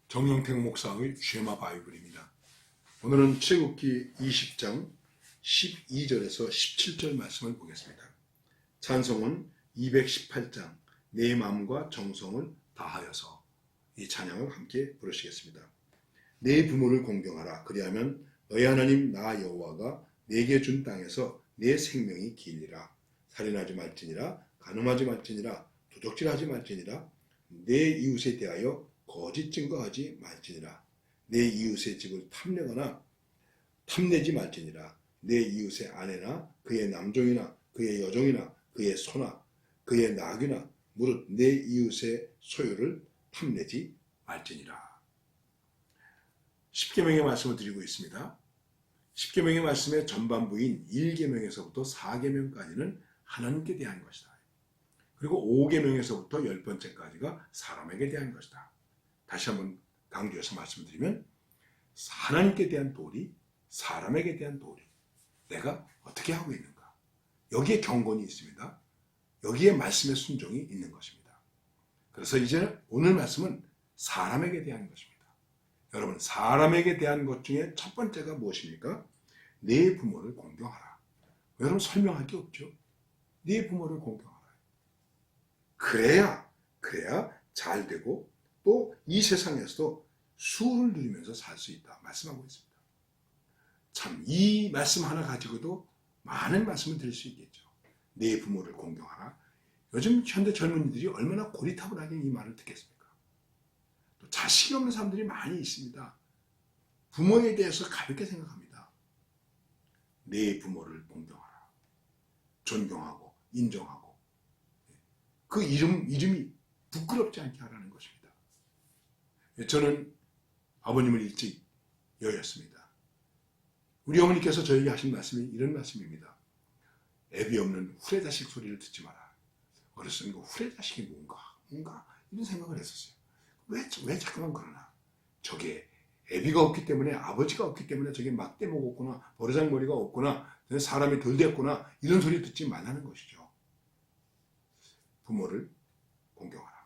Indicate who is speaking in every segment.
Speaker 1: 정영택 목사의 쉐마 바이블입니다. 오늘은 출애굽기 20장 12절에서 17절 말씀을 보겠습니다. 찬송은 218장 내 마음과 정성을 다하여서 이 찬양을 함께 부르시겠습니다. 내 부모를 공경하라. 그리하면 너희 하나님 나 여호와가 내게 준 땅에서 내 생명이 길리라. 살인하지 말지니라. 간음하지 말지니라. 도적질하지 말지니라. 내 이웃에 대하여 거짓 증거하지 말지니라. 내 이웃의 집을 탐내지 말지니라. 내 이웃의 아내나 그의 남종이나 그의 여종이나 그의 소나 그의 나귀나 무릇 내 이웃의 소유를 탐내지 말지니라. 십계명의 말씀을 드리고 있습니다. 십계명의 말씀의 전반부인 1계명에서부터 4계명까지는 하나님께 대한 것이다. 그리고 5계명에서부터 10번째까지가 사람에게 대한 것이다. 다시 한번 강조해서 말씀드리면 하나님께 대한 도리, 사람에게 대한 도리, 내가 어떻게 하고 있는가, 여기에 경건이 있습니다. 여기에 말씀의 순종이 있는 것입니다. 그래서 이제 오늘 말씀은 사람에게 대한 것입니다. 여러분, 사람에게 대한 것 중에 첫 번째가 무엇입니까? 내 부모를 공경하라. 여러분, 설명할 게 없죠. 내 부모를 공경하라. 그래야 잘 되고 또 이 세상에서도 수를 누리면서 살 수 있다 말씀하고 있습니다. 참, 이 말씀 하나 가지고도 많은 말씀을 드릴 수 있겠죠. 내 부모를 공경하라. 요즘 현대 젊은이들이 얼마나 고리타분하게 이 말을 듣겠습니까? 또 자식이 없는 사람들이 많이 있습니다. 부모에 대해서 가볍게 생각합니다. 내 부모를 공경하라. 존경하고 인정하고 그 이름이 부끄럽지 않게 하라는 것입니다. 저는 아버님을 일찍 여였습니다. 우리 어머니께서 저에게 하신 말씀이 이런 말씀입니다. 애비 없는 후레자식 소리를 듣지 마라. 어렸을 때 후레자식이 뭔가 이런 생각을 했었어요. 왜 자꾸만 그러나. 저게 애비가 없기 때문에, 아버지가 없기 때문에 저게 막대목 없구나, 버르장머리가 없구나, 사람이 덜 됐구나, 이런 소리 듣지 말라는 것이죠. 부모를 공경하라.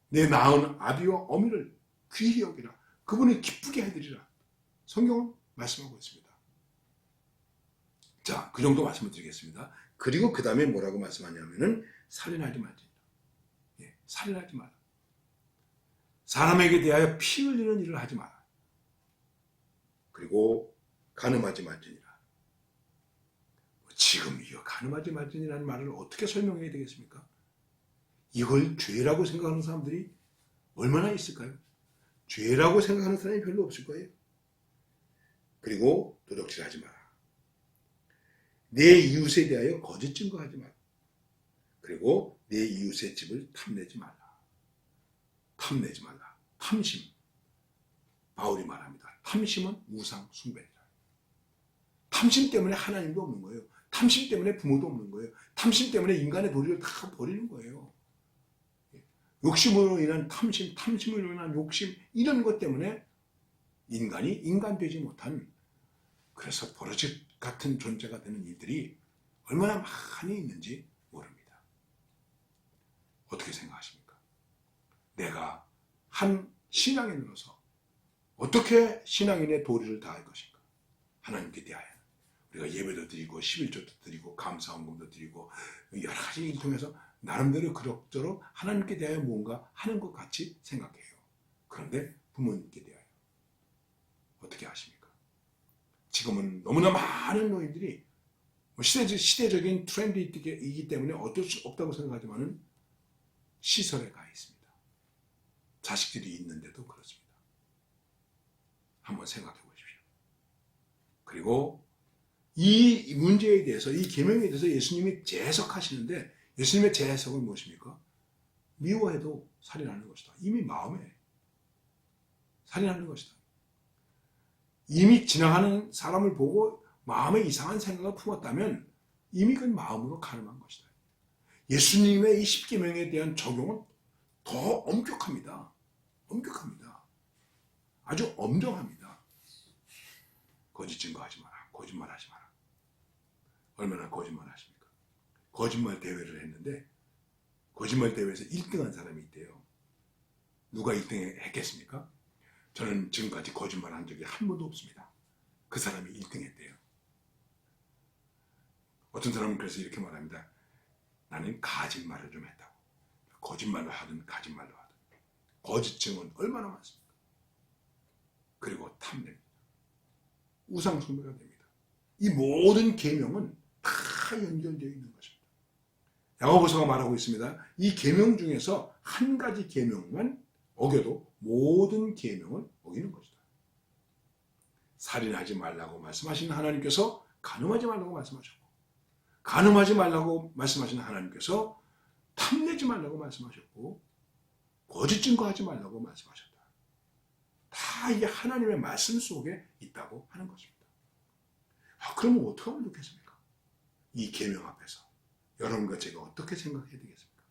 Speaker 1: 내 낳은 아비와 어미를 귀히 여기라. 그분을 기쁘게 해드리라. 성경은 말씀하고 있습니다. 자, 그 정도 말씀을 드리겠습니다. 그리고 그 다음에 뭐라고 말씀하냐면은 살인하지 말지니라. 살인하지 마라. 사람에게 대하여 피 흘리는 일을 하지 마라. 그리고 간음하지 말지니라. 지금 이 간음하지 말지니라는 말을 어떻게 설명해야 되겠습니까? 이걸 죄라고 생각하는 사람들이 얼마나 있을까요? 죄라고 생각하는 사람이 별로 없을 거예요. 그리고 도적질하지 마라. 내 이웃에 대하여 거짓 증거하지 마라. 그리고 내 이웃의 집을 탐내지 말라. 탐내지 말라. 탐심. 바울이 말합니다. 탐심은 우상 숭배이다. 탐심 때문에 하나님도 없는 거예요. 탐심 때문에 부모도 없는 거예요. 탐심 때문에 인간의 도리를 다 버리는 거예요. 욕심으로 인한 탐심, 탐심으로 인한 욕심, 이런 것 때문에 인간이 인간되지 못한, 그래서 버러지 같은 존재가 되는 일들이 얼마나 많이 있는지 모릅니다. 어떻게 생각하십니까? 내가 한 신앙인으로서 어떻게 신앙인의 도리를 다할 것인가? 하나님께 대하여 우리가 예배도 드리고 11조도 드리고 감사헌금도 드리고 여러 가지 일을 통해서 나름대로 그럭저럭 하나님께 대하여 뭔가 하는 것 같이 생각해요. 그런데 부모님께 대하여 어떻게 하십니까? 지금은 너무나 많은 노인들이 시대적인 트렌드이기 때문에 어쩔 수 없다고 생각하지만 시설에 가 있습니다. 자식들이 있는데도 그렇습니다. 한번 생각해 보십시오. 그리고 이 문제에 대해서, 이 계명에 대해서 예수님이 재해석하시는데, 예수님의 재해석은 무엇입니까? 미워해도 살인하는 것이다. 이미 마음에 살인하는 것이다. 이미 지나가는 사람을 보고 마음에 이상한 생각을 품었다면 이미 그 마음으로 가늠한 것이다. 예수님의 이 십계명에 대한 적용은 더 엄격합니다. 엄격합니다. 아주 엄정합니다. 거짓 증거하지 마라. 거짓말하지 마라. 얼마나 거짓말하십니까? 거짓말 대회를 했는데 거짓말 대회에서 1등한 사람이 있대요. 누가 1등 했겠습니까? 저는 지금까지 거짓말한 적이 한 번도 없습니다. 그 사람이 1등 했대요. 어떤 사람은 그래서 이렇게 말합니다. 나는 거짓말을 좀 했다고. 거짓말로 하든 거짓말로 하든. 거짓증은 얼마나 많습니까? 그리고 탐냅니다. 우상숭배가 됩니다. 이 모든 계명은 다 연결되어 있는 것입니다. 야고보서가 말하고 있습니다. 이 계명 중에서 한 가지 계명만 어겨도 모든 계명을 어기는 것이다. 살인하지 말라고 말씀하신 하나님께서 간음하지 말라고 말씀하셨고, 간음하지 말라고 말씀하신 하나님께서 탐내지 말라고 말씀하셨고, 거짓 증거하지 말라고 말씀하셨다. 다 이게 하나님의 말씀 속에 있다고 하는 것입니다. 그러면 어떻게 하면 좋겠습니까? 이 계명 앞에서 여러분과 제가 어떻게 생각해야 되겠습니까?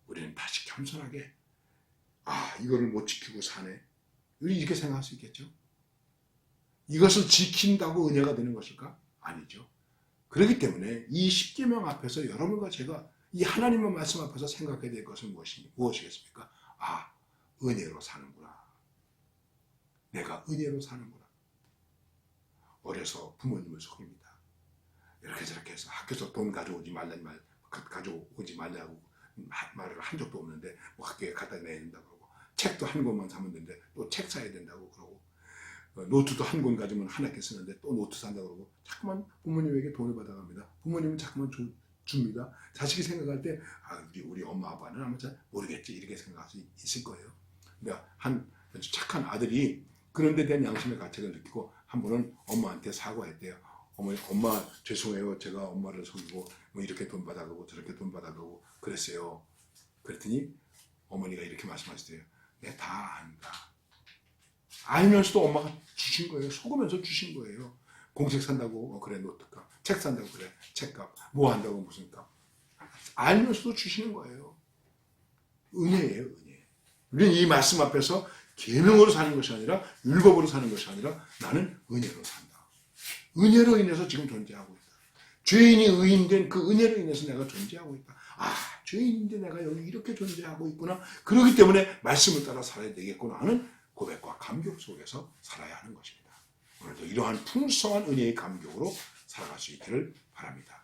Speaker 1: 우리는 다시 겸손하게 이거를 못 지키고 사네. 이렇게 생각할 수 있겠죠? 이것을 지킨다고 은혜가 되는 것일까? 아니죠. 그렇기 때문에 이 십계명 앞에서 여러분과 제가 이 하나님의 말씀 앞에서 생각해야 될 것은 무엇이겠습니까? 은혜로 사는구나. 내가 은혜로 사는구나. 어려서 부모님을 속입니다. 이렇게 저렇게 해서 학교에서 돈 가져오지 말라고 말을 한 적도 없는데 학교에 갖다 내야 된다고 그러고, 책도 한 권만 사면 되는데 또 책 사야 된다고 그러고, 노트도 한 권 가지면 한 학기 쓰는데 또 노트 산다고 그러고, 자꾸만 부모님에게 돈을 받아갑니다. 부모님은 자꾸만 줍니다. 자식이 생각할 때 우리 엄마 아빠는 아마 잘 모르겠지 이렇게 생각할 수 있을 거예요. 그러니까 한 착한 아들이 그런 데 대한 양심의 가책을 느끼고 한 번은 엄마한테 사과했대요. 엄마 죄송해요. 제가 엄마를 속이고 이렇게 돈 받아가고 저렇게 돈 받아가고 그랬어요. 그랬더니 어머니가 이렇게 말씀하시대요. 내가 다 안다. 알면서도 엄마가 주신 거예요. 속으면서 주신 거예요. 공책 산다고 그래 노트값, 책 산다고 그래 책값, 뭐 한다고 무슨 값. 알면서도 주시는 거예요. 은혜예요, 은혜. 우리는 이 말씀 앞에서 계명으로 사는 것이 아니라 율법으로 사는 것이 아니라 나는 은혜로 산다. 은혜로 인해서 지금 존재하고 있다. 죄인이 의인된 그 은혜로 인해서 내가 존재하고 있다. 죄인인데 내가 여기 이렇게 존재하고 있구나. 그렇기 때문에 말씀을 따라 살아야 되겠구나 하는 고백과 감격 속에서 살아야 하는 것입니다. 오늘도 이러한 풍성한 은혜의 감격으로 살아갈 수 있기를 바랍니다.